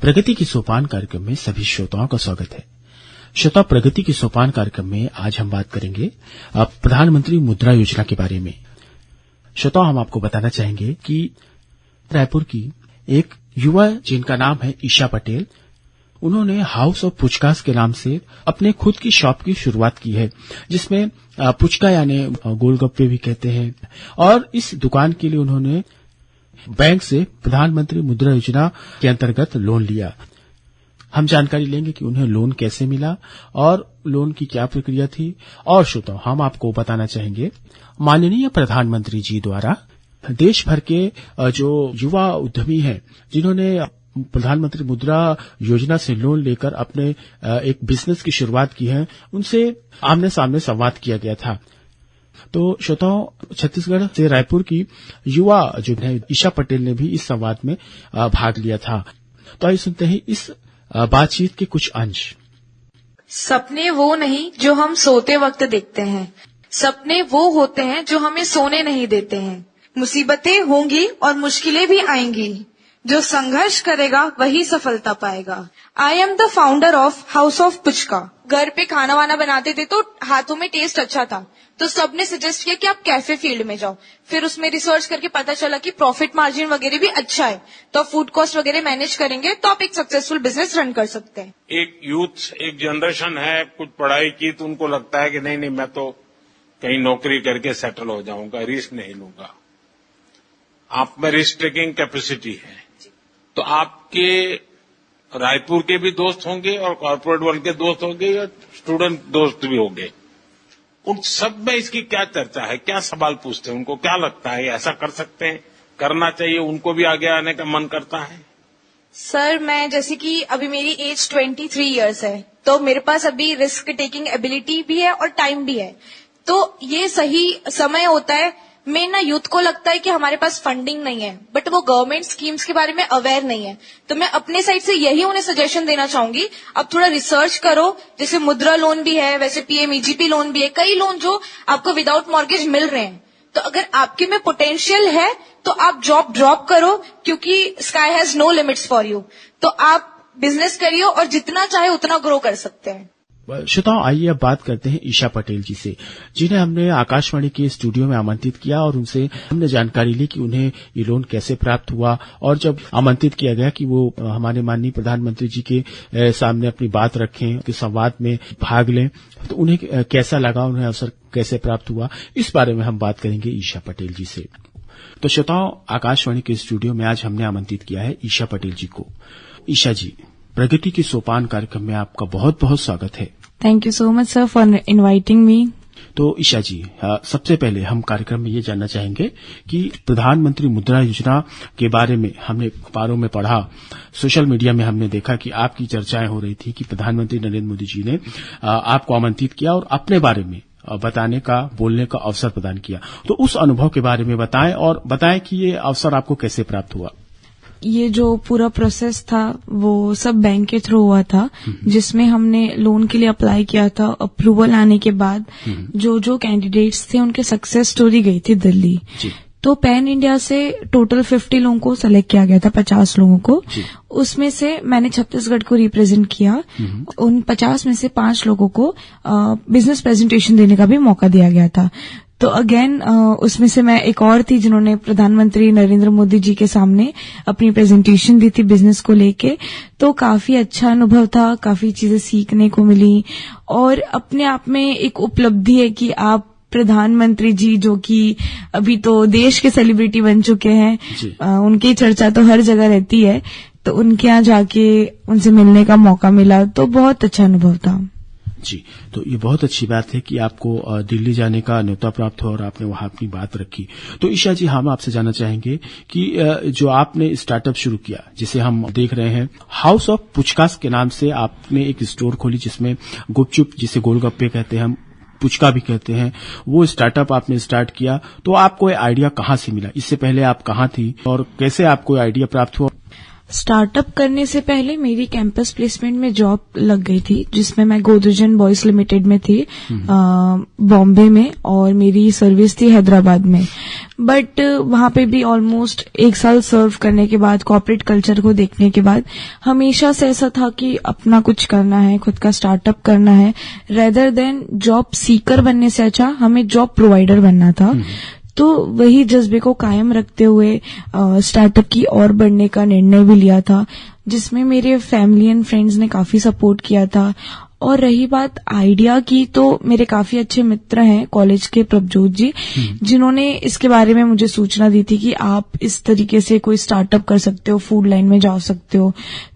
प्रगति की सोपान कार्यक्रम में सभी श्रोताओं का स्वागत है। श्रोता, प्रगति की सोपान कार्यक्रम में आज हम बात करेंगे प्रधानमंत्री मुद्रा योजना के बारे में। श्रोता, हम आपको बताना चाहेंगे कि रायपुर की एक युवा जिनका नाम है ईशा पटेल, उन्होंने हाउस ऑफ पुचकास के नाम से अपने खुद की शॉप की शुरुआत की है, जिसमें पुचका यानी गोलगप्पे भी कहते हैं। और इस दुकान के लिए उन्होंने बैंक से प्रधानमंत्री मुद्रा योजना के अंतर्गत लोन लिया। हम जानकारी लेंगे कि उन्हें लोन कैसे मिला और लोन की क्या प्रक्रिया थी। और श्रोताओं, हम आपको बताना चाहेंगे माननीय प्रधानमंत्री जी द्वारा देश भर के जो युवा उद्यमी हैं, जिन्होंने प्रधानमंत्री मुद्रा योजना से लोन लेकर अपने एक बिजनेस की शुरुआत की है, उनसे आमने सामने संवाद किया गया था। तो श्रोताओं, छत्तीसगढ़ से रायपुर की युवा जो है ईशा पटेल ने भी इस संवाद में भाग लिया था। तो आइए सुनते हैं इस बातचीत के कुछ अंश। सपने वो नहीं जो हम सोते वक्त देखते हैं, सपने वो होते हैं जो हमें सोने नहीं देते हैं। मुसीबतें होंगी और मुश्किलें भी आएंगी, जो संघर्ष करेगा वही सफलता पाएगा। I am the founder of house of puchka. घर पे खाना वाना बनाते थे तो हाथों में टेस्ट अच्छा था, तो सबने सजेस्ट किया कि आप कैफे फील्ड में जाओ। फिर उसमें रिसर्च करके पता चला कि प्रॉफिट मार्जिन वगैरह भी अच्छा है, तो आप फूड कॉस्ट वगैरह मैनेज करेंगे तो आप एक सक्सेसफुल बिजनेस रन कर सकते हैं। एक यूथ, एक जनरेशन है, कुछ पढ़ाई की तो उनको लगता है कि नहीं मैं तो कहीं नौकरी करके सेटल हो जाऊंगा, रिस्क नहीं लूंगा। आप में रिस्क टेकिंग कैपेसिटी है, तो आपके रायपुर के भी दोस्त होंगे और कॉर्पोरेट वर्ल्ड के दोस्त होंगे या स्टूडेंट दोस्त भी होंगे। उन सब में इसकी क्या चर्चा है, क्या सवाल पूछते हैं, उनको क्या लगता है ऐसा कर सकते हैं, करना चाहिए, उनको भी आगे आने का मन करता है? सर, मैं जैसे कि अभी मेरी एज 23 इयर्स है, तो मेरे पास अभी रिस्क टेकिंग एबिलिटी भी है और टाइम भी है, तो ये सही समय होता है। मैं ना यूथ को लगता है कि हमारे पास फंडिंग नहीं है, बट वो गवर्नमेंट स्कीम्स के बारे में अवेयर नहीं है, तो मैं अपने साइड से यही उन्हें सजेशन देना चाहूंगी, अब थोड़ा रिसर्च करो। जैसे मुद्रा लोन भी है, वैसे पीएमईजीपी लोन भी है, कई लोन जो आपको विदाउट मॉर्गेज मिल रहे हैं। तो अगर आपके में पोटेंशियल है तो आप जॉब ड्रॉप करो, क्योंकि sky has no limits for you. तो आप बिजनेस करिए और जितना चाहे उतना ग्रो कर सकते हैं। श्रोताओं, आइए अब बात करते हैं ईशा पटेल जी से, जिन्हें हमने आकाशवाणी के स्टूडियो में आमंत्रित किया और उनसे हमने जानकारी ली कि उन्हें ये लोन कैसे प्राप्त हुआ। और जब आमंत्रित किया गया कि वो हमारे माननीय प्रधानमंत्री जी के सामने अपनी बात रखें, कि संवाद में भाग लें, तो उन्हें कैसा लगा, उन्हें अवसर कैसे प्राप्त हुआ, इस बारे में हम बात करेंगे ईशा पटेल जी से। तो श्रोताओं, आकाशवाणी के स्टूडियो में आज हमने आमंत्रित किया है ईशा पटेल जी को। ईशा जी, प्रगति की सोपान कार्यक्रम में आपका बहुत बहुत स्वागत है। Thank you so much sir for inviting me. तो ईशा जी, सबसे पहले हम कार्यक्रम में ये जानना चाहेंगे कि प्रधानमंत्री मुद्रा योजना के बारे में हमने अखबारों में पढ़ा, सोशल मीडिया में हमने देखा कि आपकी चर्चाएं हो रही थी कि प्रधानमंत्री नरेंद्र मोदी जी ने आपको आमंत्रित किया और अपने बारे में बताने का, बोलने का अवसर प्रदान किया। तो उस अनुभव के बारे में बताएं और बताएं कि ये अवसर आपको कैसे प्राप्त हुआ। ये जो पूरा प्रोसेस था वो सब बैंक के थ्रू हुआ था, जिसमें हमने लोन के लिए अप्लाई किया था। अप्रूवल आने के बाद जो कैंडिडेट्स थे उनके सक्सेस स्टोरी गई थी दिल्ली। तो पैन इंडिया से टोटल 50 लोगों को सेलेक्ट किया गया था, 50 लोगों को। उसमें से मैंने छत्तीसगढ़ को रिप्रेजेंट किया। उन 50 में से 5 लोगों को बिजनेस प्रेजेंटेशन देने का भी मौका दिया गया था। तो अगेन उसमें से मैं एक और थी जिन्होंने प्रधानमंत्री नरेंद्र मोदी जी के सामने अपनी प्रेजेंटेशन दी थी बिजनेस को लेके। तो काफी अच्छा अनुभव था, काफी चीजें सीखने को मिली और अपने आप में एक उपलब्धि है कि आप प्रधानमंत्री जी, जो कि अभी तो देश के सेलिब्रिटी बन चुके हैं, उनकी चर्चा तो हर जगह रहती है, तो उनके यहाँ जाके उनसे मिलने का मौका मिला, तो बहुत अच्छा अनुभव था। जी, तो ये बहुत अच्छी बात है कि आपको दिल्ली जाने का न्योता प्राप्त हुआ और आपने वहां अपनी बात रखी। तो ईशा जी, हम आपसे जानना चाहेंगे कि जो आपने स्टार्टअप शुरू किया, जिसे हम देख रहे हैं हाउस ऑफ पुचकास के नाम से, आपने एक स्टोर खोली जिसमें गुपचुप, जिसे गोलगप्पे कहते हैं, हम पुचका भी कहते हैं, वो स्टार्टअप आपने स्टार्ट किया। तो आपको ये आइडिया कहाँ से मिला? इससे पहले आप कहाँ थी और कैसे आपको आइडिया प्राप्त हुआ? स्टार्टअप करने से पहले मेरी कैंपस प्लेसमेंट में जॉब लग गई थी, जिसमें मैं गोदरेज एंड बॉयज लिमिटेड में थी बॉम्बे में, और मेरी सर्विस थी हैदराबाद में। बट वहां पे भी ऑलमोस्ट 1 साल सर्व करने के बाद, कॉर्पोरेट कल्चर को देखने के बाद, हमेशा से ऐसा था कि अपना कुछ करना है, खुद का स्टार्टअप करना है, रेदर देन जॉब सीकर बनने से अच्छा हमें जॉब प्रोवाइडर बनना था। तो वही जज्बे को कायम रखते हुए स्टार्टअप की ओर बढ़ने का निर्णय भी लिया था, जिसमें मेरे फैमिली एंड फ्रेंड्स ने काफी सपोर्ट किया था। और रही बात आइडिया की, तो मेरे काफी अच्छे मित्र हैं कॉलेज के, प्रभजोत जी, जिन्होंने इसके बारे में मुझे सूचना दी थी कि आप इस तरीके से कोई स्टार्टअप कर सकते हो, फूड लाइन में जा सकते हो।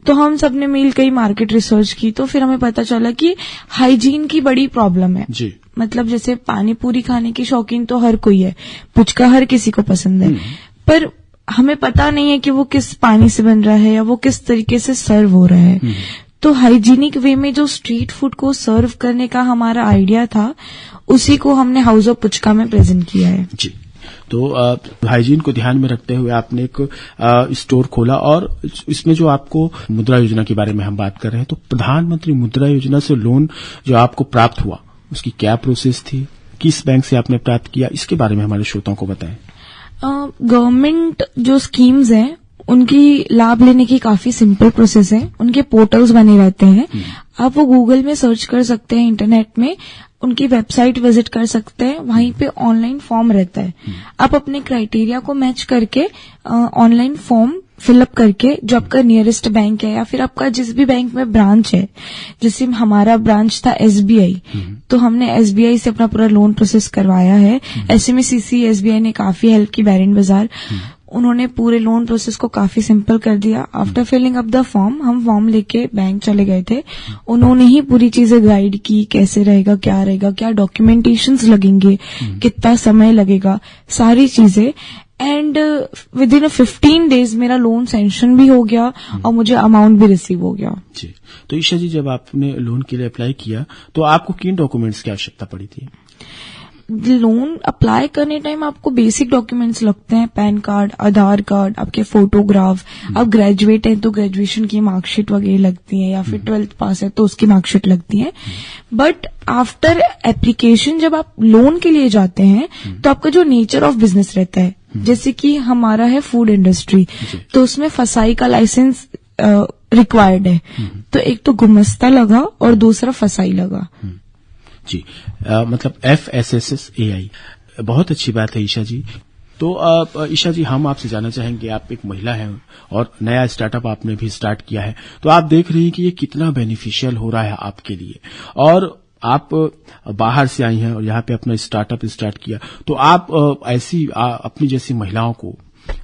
तो हम सबने मिल कई मार्केट रिसर्च की, तो फिर हमें पता चला कि हाइजीन की बड़ी प्रॉब्लम है जी। मतलब जैसे पानी पूरी खाने की शौकीन तो हर कोई है, पुचका हर किसी को पसंद है, पर हमें पता नहीं है कि वो किस पानी से बन रहा है या वो किस तरीके से सर्व हो रहा है। तो हाइजीनिक वे में जो स्ट्रीट फूड को सर्व करने का हमारा आइडिया था, उसी को हमने हाउस ऑफ पुचका में प्रेजेंट किया है जी। तो हाइजीन को ध्यान में रखते हुए आपने एक स्टोर खोला, और इसमें जो आपको मुद्रा योजना के बारे में हम बात कर रहे हैं, तो प्रधानमंत्री मुद्रा योजना से लोन जो आपको प्राप्त हुआ, उसकी क्या प्रोसेस थी, किस बैंक से आपने प्राप्त किया, इसके बारे में हमारे श्रोताओं को बताएं। गवर्नमेंट जो स्कीम्स हैं, उनकी लाभ लेने की काफी सिंपल प्रोसेस है। उनके पोर्टल्स बने रहते हैं, आप वो गूगल में सर्च कर सकते हैं, इंटरनेट में उनकी वेबसाइट विजिट कर सकते हैं, वहीं पे ऑनलाइन फॉर्म रहता है। आप अपने क्राइटेरिया को मैच करके ऑनलाइन फॉर्म फिलअप करके, जो आपका नियरेस्ट बैंक है या फिर आपका जिस भी बैंक में ब्रांच है, जैसे हमारा ब्रांच था एसबीआई, तो हमने एसबीआई से अपना पूरा लोन प्रोसेस करवाया है। ऐसे में सीसी एसबीआई ने काफी हेल्प की, बैरिन बाजार, उन्होंने पूरे लोन प्रोसेस को काफी सिंपल कर दिया। After filling up the form, हम फॉर्म लेके बैंक चले गए थे, उन्होंने ही पूरी चीजें गाइड की, कैसे रहेगा, क्या डॉक्यूमेंटेशंस लगेंगे, कितना समय लगेगा, सारी चीजें। एंड विद इन 15 डेज मेरा लोन सैंक्शन भी हो गया और मुझे अमाउंट भी रिसीव हो गया जी। तो ईशा जी, जब आपने लोन के लिए अप्लाई किया, तो आपको किन डॉक्यूमेंट्स की आवश्यकता पड़ी थी? लोन अप्लाई करने टाइम आपको बेसिक डॉक्यूमेंट्स लगते हैं, पैन कार्ड, आधार कार्ड, आपके फोटोग्राफ, आप ग्रेजुएट हैं तो ग्रेजुएशन की मार्कशीट वगैरह लगती है, या फिर 12th पास है तो उसकी मार्कशीट लगती है। बट आफ्टर एप्लीकेशन जब आप लोन के लिए जाते हैं, तो आपका जो नेचर ऑफ बिजनेस रहता है, जैसे कि हमारा है फूड इंडस्ट्री, तो उसमें फसाई का लाइसेंस रिक्वायर्ड है। तो एक तो गुमस्ता लगा और दूसरा फसाई लगा जी। मतलब FSSAI, बहुत अच्छी बात है ईशा जी। तो ईशा जी, हम आपसे जानना चाहेंगे, आप एक महिला हैं और नया स्टार्टअप आपने भी स्टार्ट किया है, तो आप देख रही हैं कि ये कितना बेनिफिशियल हो रहा है आपके लिए, और आप बाहर से आई हैं और यहाँ पे अपना स्टार्टअप स्टार्ट किया, तो आप ऐसी अपनी जैसी महिलाओं को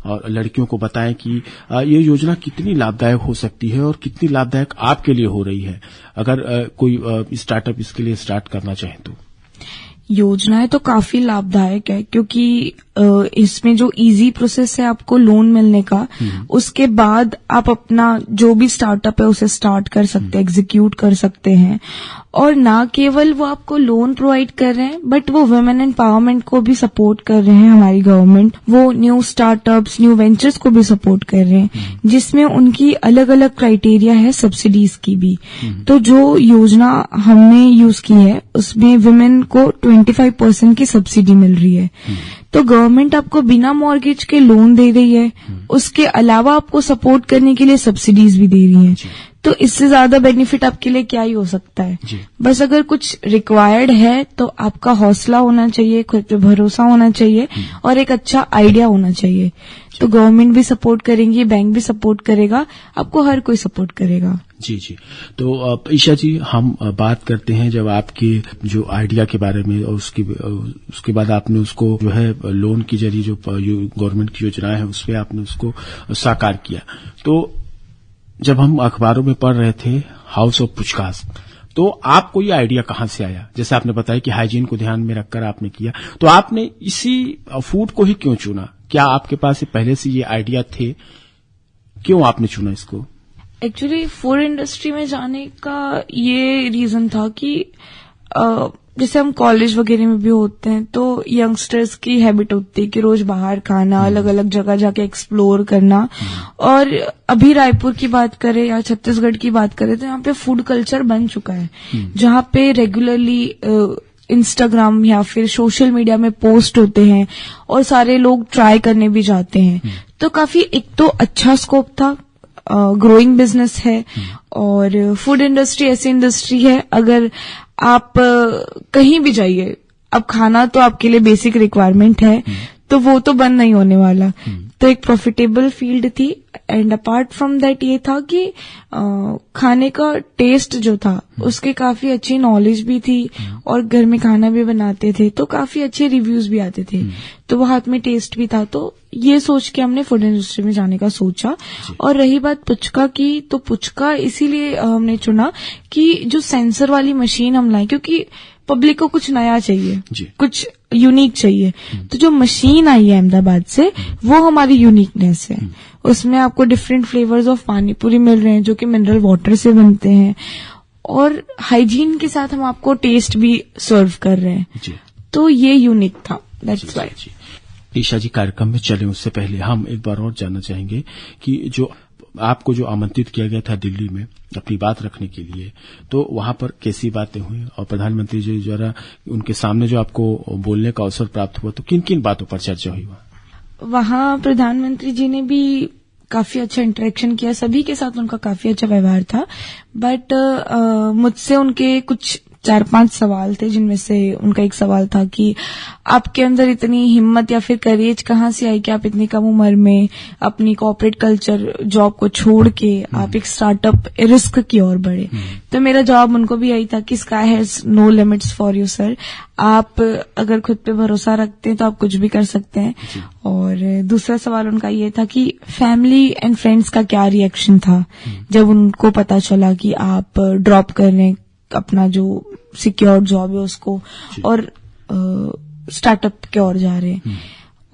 और लड़कियों को बताएं कि ये योजना कितनी लाभदायक हो सकती है और कितनी लाभदायक आपके लिए हो रही है, अगर कोई स्टार्टअप इसके लिए स्टार्ट करना चाहे तो। योजनाएं तो काफी लाभदायक है, क्योंकि इसमें जो इजी प्रोसेस है आपको लोन मिलने का, उसके बाद आप अपना जो भी स्टार्टअप है उसे स्टार्ट कर सकते हैं, एग्जीक्यूट कर सकते हैं। और ना केवल वो आपको लोन प्रोवाइड कर रहे हैं, बट वो वुमेन एम्पावरमेंट को भी सपोर्ट कर रहे हैं हमारी गवर्नमेंट। वो न्यू स्टार्टअप्स, न्यू वेंचर्स को भी सपोर्ट कर रहे हैं, जिसमें उनकी अलग अलग क्राइटेरिया है सब्सिडीज की भी। तो जो योजना हमने यूज की है, उसमें वुमेन को 25% की सब्सिडी मिल रही है। तो गवर्नमेंट आपको बिना मॉर्गेज के लोन दे रही है, उसके अलावा आपको सपोर्ट करने के लिए सब्सिडीज भी दे रही है। तो इससे ज्यादा बेनिफिट आपके लिए क्या ही हो सकता है। बस अगर कुछ रिक्वायर्ड है तो आपका हौसला होना चाहिए, खुद पे भरोसा होना चाहिए और एक अच्छा आइडिया होना चाहिए। तो गवर्नमेंट भी सपोर्ट करेंगी, बैंक भी सपोर्ट करेगा, आपको हर कोई सपोर्ट करेगा। जी जी। तो ईशा जी, हम बात करते हैं जब आपके जो आइडिया के बारे में, और उसके बाद आपने उसको जो है लोन की जरिए जो गवर्नमेंट की योजनाएं है उस पर आपने उसको साकार किया। तो जब हम अखबारों में पढ़ रहे थे हाउस ऑफ पुचकास, तो आपको ये आइडिया कहाँ से आया? जैसे आपने बताया कि हाइजीन को ध्यान में रखकर आपने किया, तो आपने इसी फूड को ही क्यों चुना? क्या आपके पास पहले से ये आइडिया थे? क्यों आपने चुना इसको? एक्चुअली फूड इंडस्ट्री में जाने का ये रीजन था कि जैसे हम कॉलेज वगैरह में भी होते हैं तो यंगस्टर्स की हैबिट होती है कि रोज बाहर खाना, अलग अलग जगह जाके एक्सप्लोर करना। और अभी रायपुर की बात करें या छत्तीसगढ़ की बात करें तो यहाँ पे फूड कल्चर बन चुका है, जहाँ पे रेगुलरली इंस्टाग्राम या फिर सोशल मीडिया में पोस्ट होते हैं और सारे लोग ट्राई करने भी जाते हैं। तो काफी एक तो अच्छा स्कोप था, ग्रोइंग बिजनेस है। और फूड इंडस्ट्री ऐसी इंडस्ट्री है, अगर आप कहीं भी जाइए, अब खाना तो आपके लिए बेसिक रिक्वायरमेंट है, तो वो तो बंद नहीं होने वाला। तो एक प्रॉफिटेबल फील्ड थी। एंड अपार्ट फ्रॉम दैट ये था कि खाने का टेस्ट जो था उसके काफी अच्छी नॉलेज भी थी और घर में खाना भी बनाते थे तो काफी अच्छे रिव्यूज भी आते थे, तो वो हाथ में टेस्ट भी था। तो ये सोच के हमने फूड इंडस्ट्री में जाने का सोचा। और रही बात पुचका की, तो पुचका इसीलिए हमने चुना कि जो सेंसर वाली मशीन हम लाए, क्योंकि पब्लिक को कुछ नया चाहिए, कुछ यूनिक चाहिए। तो जो मशीन आई है अहमदाबाद से, वो हमारी यूनिकनेस है। उसमें आपको डिफरेंट फ्लेवर्स ऑफ पानी पूरी मिल रहे हैं जो कि मिनरल वाटर से बनते हैं, और हाइजीन के साथ हम आपको टेस्ट भी सर्व कर रहे हैं। तो ये यूनिक था, दैट्स व्हाई। ईशा जी, कार्यक्रम में चले उससे पहले हम एक बार और जानना चाहेंगे कि जो आपको जो आमंत्रित किया गया था दिल्ली में अपनी बात रखने के लिए, तो वहां पर कैसी बातें हुई और प्रधानमंत्री जी द्वारा उनके सामने जो आपको बोलने का अवसर प्राप्त हुआ, तो किन किन बातों पर चर्चा हुई? वहां प्रधानमंत्री जी ने भी काफी अच्छा इंटरेक्शन किया, सभी के साथ उनका काफी अच्छा व्यवहार था। बट मुझसे उनके कुछ 4-5 सवाल थे, जिनमें से उनका एक सवाल था कि आपके अंदर इतनी हिम्मत या फिर करेज कहाँ से आई कि आप इतनी कम उम्र में अपनी कॉर्पोरेट कल्चर जॉब को छोड़ के आप एक स्टार्टअप रिस्क की ओर बढ़े। तो मेरा जवाब उनको भी यही था कि sky has no limits for you sir. आप अगर खुद पे भरोसा रखते हैं तो आप कुछ भी कर सकते हैं। और दूसरा सवाल उनका ये था कि फैमिली एंड फ्रेंड्स का क्या रिएक्शन था जब उनको पता चला कि आप ड्रॉप कर रहे हैं अपना जो सिक्योर्ड जॉब है उसको और स्टार्टअप की ओर जा रहे हैं।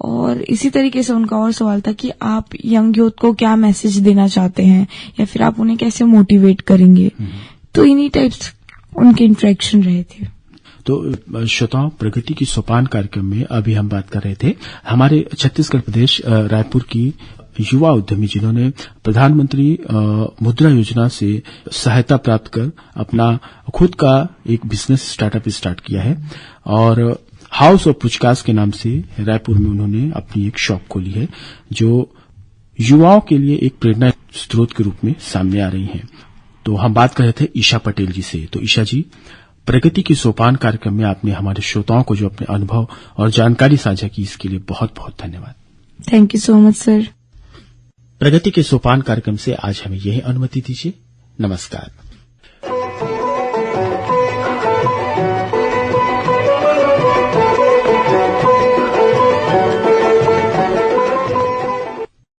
और इसी तरीके से उनका और सवाल था कि आप यंग यूथ को क्या मैसेज देना चाहते हैं या फिर आप उन्हें कैसे मोटिवेट करेंगे। तो इन्हीं टाइप्स उनके इंटरेक्शन रहे थे। तो श्रोताओं, प्रगति की सोपान कार्यक्रम में अभी हम बात कर रहे थे हमारे छत्तीसगढ़ प्रदेश रायपुर की युवा उद्यमी जिन्होंने प्रधानमंत्री मुद्रा योजना से सहायता प्राप्त कर अपना खुद का एक बिजनेस स्टार्टअप स्टार्ट किया है और हाउस ऑफ पुचकास के नाम से रायपुर में उन्होंने अपनी एक शॉप खोली है जो युवाओं के लिए एक प्रेरणा स्रोत के रूप में सामने आ रही है। तो हम बात कर रहे थे ईशा पटेल जी से। तो ईशा जी, प्रगति की सोपान कार्यक्रम में आपने हमारे श्रोताओं को जो अपने अनुभव और जानकारी साझा की, इसके लिए बहुत बहुत धन्यवाद। Thank you so much sir. प्रगति के सोपान कार्यक्रम से आज हमें यही अनुमति दीजिए। नमस्कार।